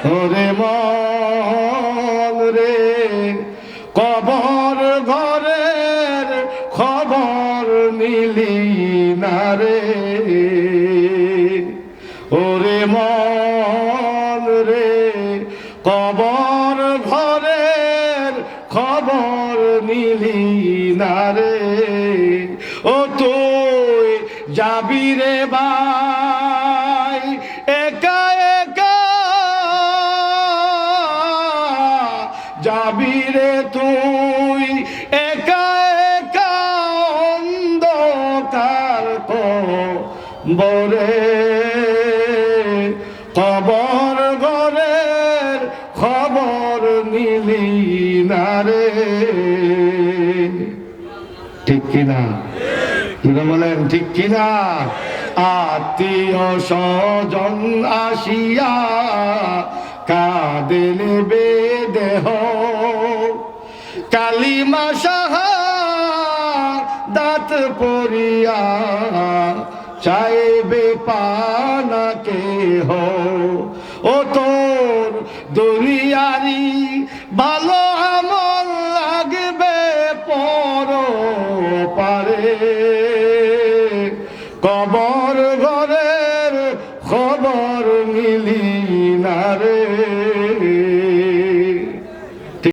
ওরে মন রে, কবর ঘরের খবর নিলি না রে। ওরে মন রে, কবর ঘরের খবর নিলি না রে। ও তুই যাবি রে ভাই একা একা, যাবি রে তুই একা একা অন্ধকার কবরে। কবর ঘরের খবর নিলি না রে। ঠিক কিনা? বলেন ঠিক কিনা? আত্মীয় স্বজন আসিয়া কাঁদে নেবে দেহ, কালিমা শাহাদাত পড়িয়া চাইবে পানা কেহ। ও তোর দুনিয়ারি ভালো আমল লাগবে পর পারে, কবর